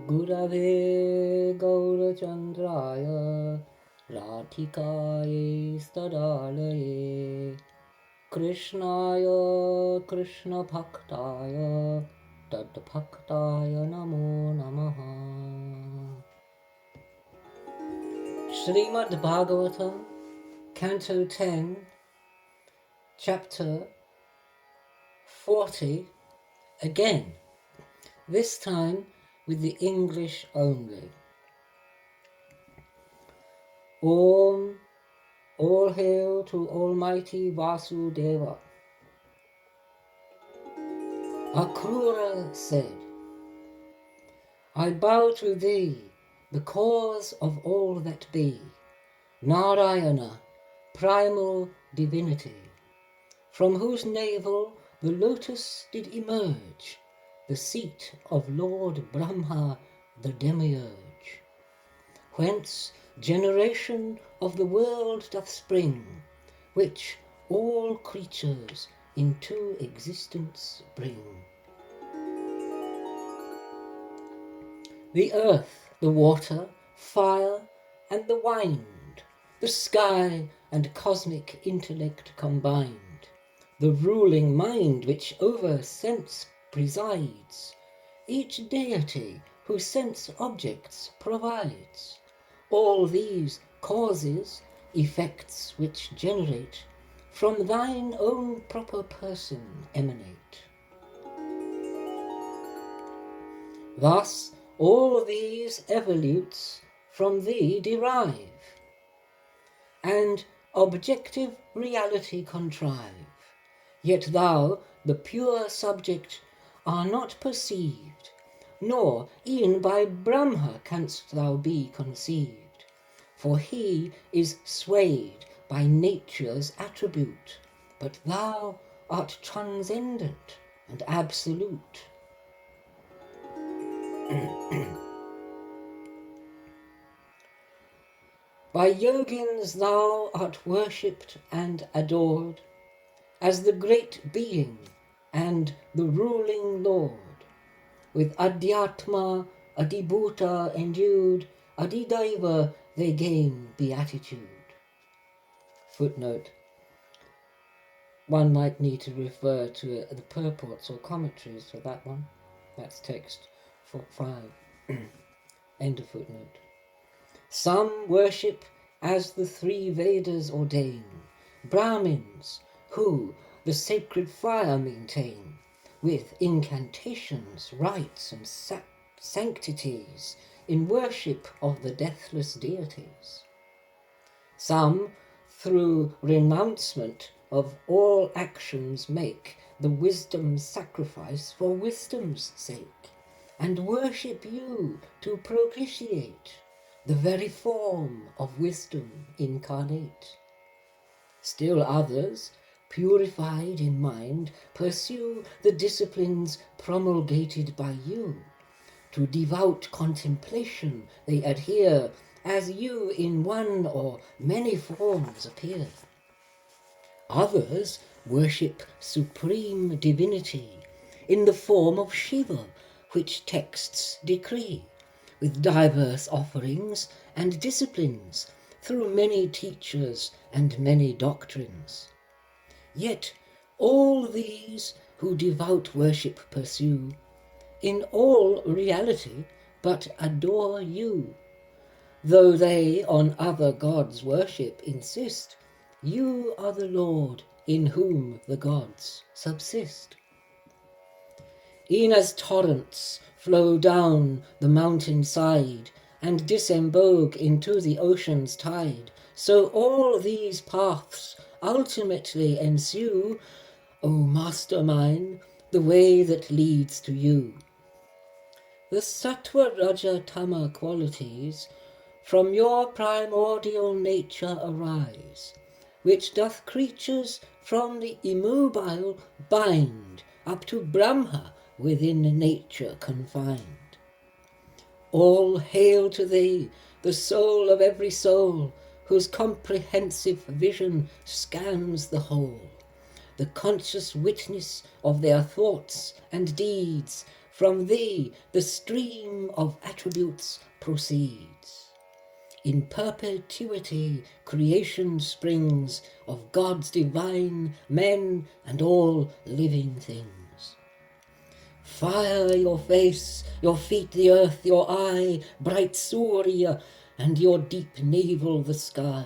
Gurave Gaurachandraya Radhikaye Stadalaye Krishnaya Krishna Bhaktaya Tadbhaktaya Namo Namaha. Srimad Bhagavatam, Canto 10, Chapter 40, again, this time with the English only. Om, all hail to Almighty Vasudeva. Akrura said, I bow to thee, the cause of all that be, Narayana, primal divinity, from whose navel the lotus did emerge, the seat of Lord Brahma, the demiurge, whence generation of the world doth spring, which all creatures into existence bring. The earth, the water, fire, and the wind, the sky and cosmic intellect combined, the ruling mind which over sense presides, each deity who sense objects provides, all these causes, effects which generate, from thine own proper person emanate. Thus all these evolutes from thee derive, and objective reality contrive, yet thou, the pure subject, are not perceived, nor e'en by Brahma canst thou be conceived, for he is swayed by nature's attribute, but thou art transcendent and absolute. By yogins thou art worshipped and adored as the great being and the ruling Lord, with Adhyatma, Adibhuta endued, Adidaiva they gain beatitude. Footnote. One might need to refer to the purports or commentaries for that one. That's text 5. End of footnote. Some worship as the 3 Vedas ordain, Brahmins who the sacred fire maintain, with incantations, rites and sanctities, in worship of the deathless deities. Some through renouncement of all actions make the wisdom sacrifice for wisdom's sake, and worship you to propitiate the very form of wisdom incarnate. Still others, purified in mind, pursue the disciplines promulgated by you. To devout contemplation they adhere, as you in one or many forms appear. Others worship supreme divinity in the form of Shiva, which texts decree, with diverse offerings and disciplines, through many teachers and many doctrines. Yet all these who devout worship pursue, in all reality but adore you. Though they on other gods worship insist, you are the Lord in whom the gods subsist. E'en as torrents flow down the mountain side and disembogue into the ocean's tide, so all these paths ultimately ensue, O Master mine, the way that leads to you. The Sattva, Raja, Tama qualities from your primordial nature arise, which doth creatures from the immobile bind up to Brahma within nature confined. All hail to thee, the soul of every soul, whose comprehensive vision scans the whole, the conscious witness of their thoughts and deeds, From thee the stream of attributes proceeds. In perpetuity creation springs of God's divine men and all living things. Fire your face, your feet the earth, your eye, bright Surya, and your deep navel the sky.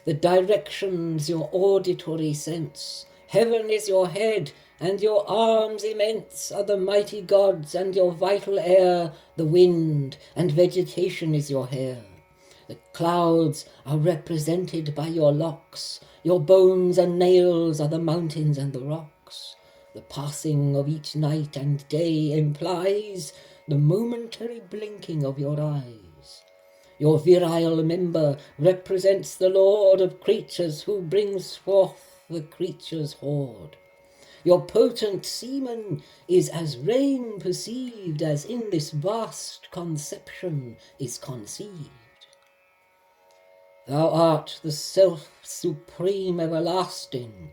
The directions your auditory sense. Heaven is your head, and your arms immense are the mighty gods, and your vital air the wind, and vegetation is your hair. The clouds are represented by your locks, your bones and nails are the mountains and the rocks. The passing of each night and day implies the momentary blinking of your eyes. Your virile member represents the Lord of creatures who brings forth the creature's horde. Your potent semen is as rain perceived as in this vast conception is conceived. Thou art the self-supreme everlasting,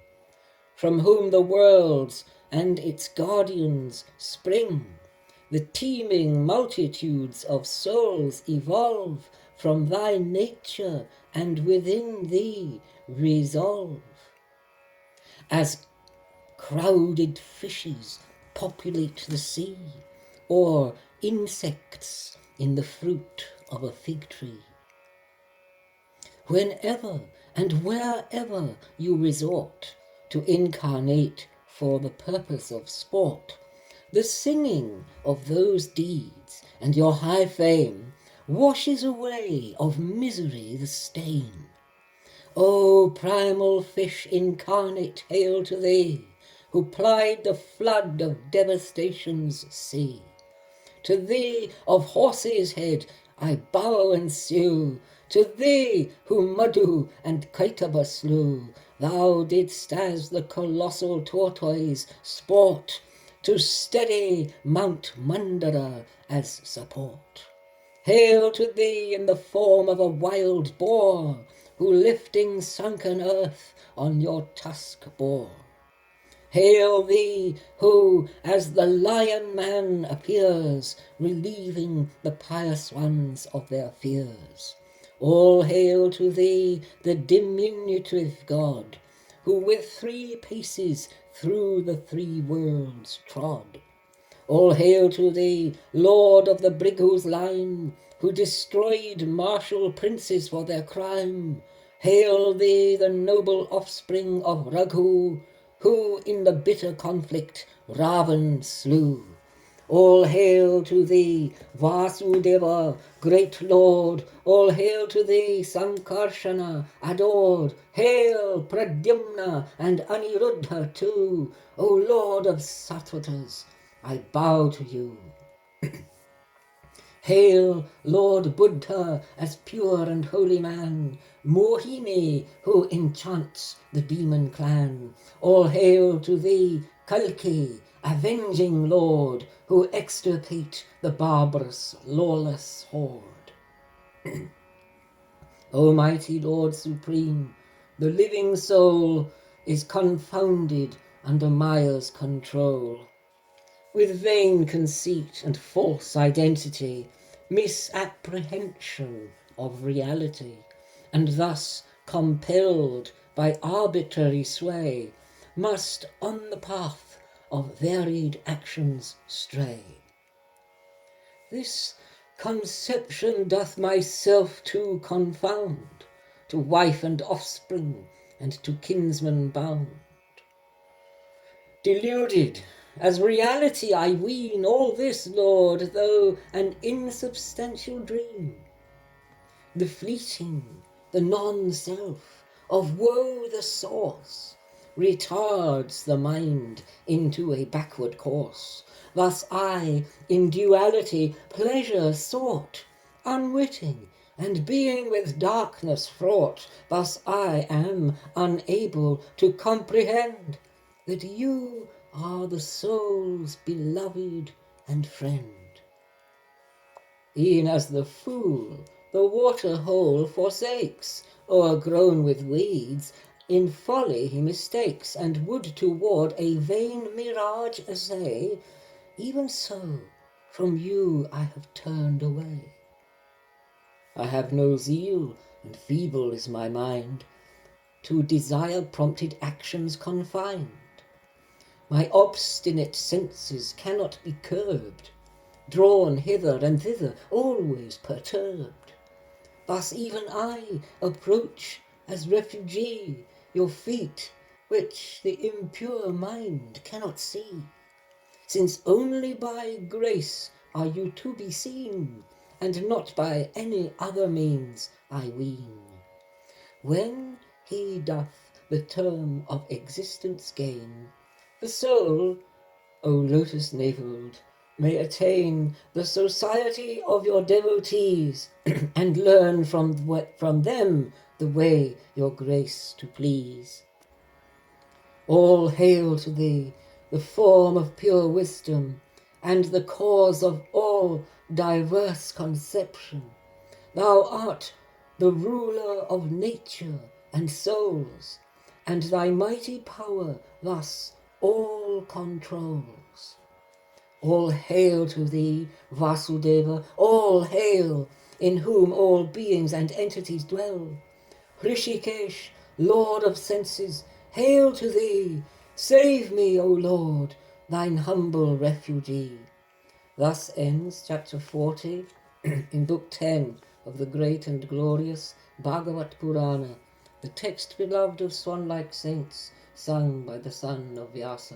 from whom the worlds and its guardians spring. The teeming multitudes of souls evolve from thy nature and within thee resolve. As crowded fishes populate the sea, or insects in the fruit of a fig tree. Whenever and wherever you resort to incarnate for the purpose of sport, the singing of those deeds and your high fame washes away of misery the stain. O primal fish incarnate, hail to thee, who plied the flood of devastation's sea. To thee of horse's head I bow and sue, to thee who Madhu and Kaitaba slew. Thou didst as the colossal tortoise sport, to steady Mount Mandara as support. Hail to thee in the form of a wild boar, who lifting sunken earth on your tusk bore. Hail thee, who as the lion man appears, relieving the pious ones of their fears. All hail to thee, the diminutive God, who with 3 paces through the 3 worlds trod. All hail to thee, Lord of the Brigu's line, who destroyed martial princes for their crime. Hail thee, the noble offspring of Raghu, who in the bitter conflict Ravan slew. All hail to thee, Vasudeva, great Lord. All hail to thee, Sankarshana, adored. Hail, Pradyumna and Aniruddha too. O Lord of Sattvatas, I bow to you. Hail, Lord Buddha, as pure and holy man, Mohini, who enchants the demon clan. All hail to thee, Kalki, avenging Lord, who extirpate the barbarous, lawless horde. O mighty Lord supreme, the living soul is confounded under Maya's control. With vain conceit and false identity, misapprehension of reality, and thus compelled by arbitrary sway, must on the path of varied actions stray. This conception doth myself too confound, to wife and offspring, and to kinsman bound. Deluded as reality I ween all this, Lord, though an insubstantial dream. The fleeting, the non-self, of woe the source, retards the mind into a backward course. Thus I, in duality, pleasure sought, unwitting, and being with darkness fraught. Thus I am unable to comprehend that you are the soul's beloved and friend. E'en as the fool the water-hole forsakes, o'ergrown with weeds, in folly he mistakes, and would toward a vain mirage essay, even so from you I have turned away. I have no zeal, and feeble is my mind, to desire-prompted actions confined. My obstinate senses cannot be curbed, drawn hither and thither, always perturbed. Thus even I approach as refugee your feet, which the impure mind cannot see, since only by grace are you to be seen, and not by any other means, I ween. When he doth the term of existence gain, the soul, O lotus-naveled, may attain the society of your devotees, and learn from them the way your grace to please. All hail to thee, the form of pure wisdom, and the cause of all diverse conception. Thou art the ruler of nature and souls, and thy mighty power thus all controls. All hail to thee, Vasudeva, all hail, in whom all beings and entities dwell. Hrishikesh, Lord of senses, hail to thee, save me, O Lord, thine humble refugee. Thus ends chapter 40 in book 10 of the great and glorious Bhagavat Purana, the text beloved of swan-like saints, sung by the son of Vyasa.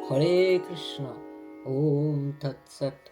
Hare Krishna, Om Tat Sat.